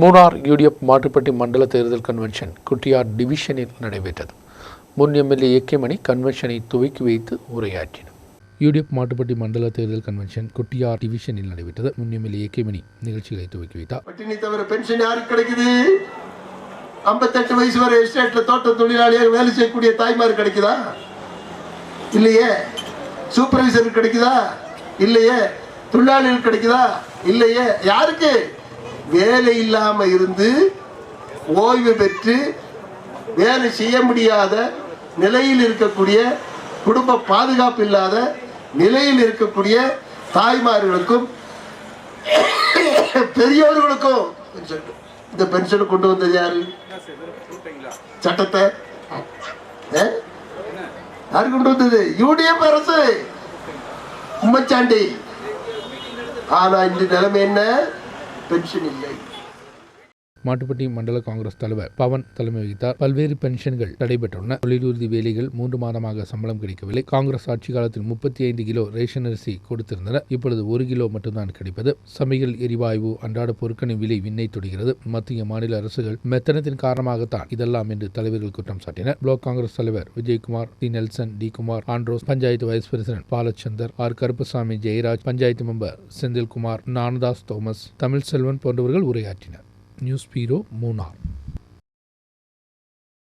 Munnar UDF Mattupatti மண்டல தேர்தல் convention Kuttiyar டிவிஷனில் நடைபெற்றது. முன் எம்எல்ஏ ஏ.கே. மணி கன்வென்ஷனை துவக்கி வைத்து உரையாற்றினார். யூடிஎஃப் மாட்டுப்பட்டி மண்டல தேர்தல் கன்வென்ஷன் குட்டியார் டிவிஷனில் நடைபெற்றது. முன் எம்எல்ஏ ஏ.கே. மணி நிகழ்ச்சிகளை துவக்கி வைத்தார். பட்டினி தவிர பென்ஷன் யாருக்கு கிடைக்குது? 58 வயசு வரை எஸ்டேட்ல தோட்ட தொழிலாளியாக வேலை செய்யக்கூடிய தாய்மார் கிடைக்குதா? இல்லையே. சூப்பர்வைசர் கிடைக்குதா? இல்லையே. தொழிலாளிகள் கிடைக்குதா? இல்லையே. யாருக்கு? வேலை இல்லாம இருந்து ஓய்வு பெற்று வேலை செய்ய முடியாத நிலையில் இருக்கக்கூடிய, குடும்ப பாதுகாப்பு இல்லாத நிலையில் இருக்கக்கூடிய தாய்மார்களுக்கும் பெரியோர்களுக்கும் இந்த பென்ஷன் கொண்டு வந்தது யாரு? சட்டத்தை யாரு கொண்டு வந்தது? யூடிஎஃப் அரசு, உம்மச்சாண்டி. ஆனா இந்த நிலைமை என்ன? பென்ஷன் இல்லை. மாட்டுப்பட்டி மண்டல காங்கிரஸ் தலைவர் பவன் தலைமை வகித்தார். பல்வேறு பென்ஷன்கள் தடைபெற்றுள்ளன. தொழிலுறுதி வேலைகள் 3 மாதமாக சம்பளம் கிடைக்கவில்லை. காங்கிரஸ் ஆட்சி காலத்தில் 35 கிலோ ரேஷன் அரிசி கொடுத்திருந்தனர். இப்பொழுது 1 கிலோ மட்டும்தான் கிடைப்பது. சமையல் எரிவாயு, அன்றாட பொருட்களின் விலை விண்ணை தொடுகிறது. மத்திய மாநில அரசுகள் மெத்தனத்தின் காரணமாகத்தான் இதெல்லாம் என்று தலைவர்கள் குற்றம் சாட்டினர். பிளாக் காங்கிரஸ் தலைவர் Vijayakumar, T. Nelson, T. Kumar, Andrews, panchayat vice president Balachandar, R. Karuppasamy, Jayaraj, panchayat member Senthilkumar, Gnanadas, Thomas, Tamil Selvan போன்றவர்கள் உரையாற்றினர். News bureau, Munnar.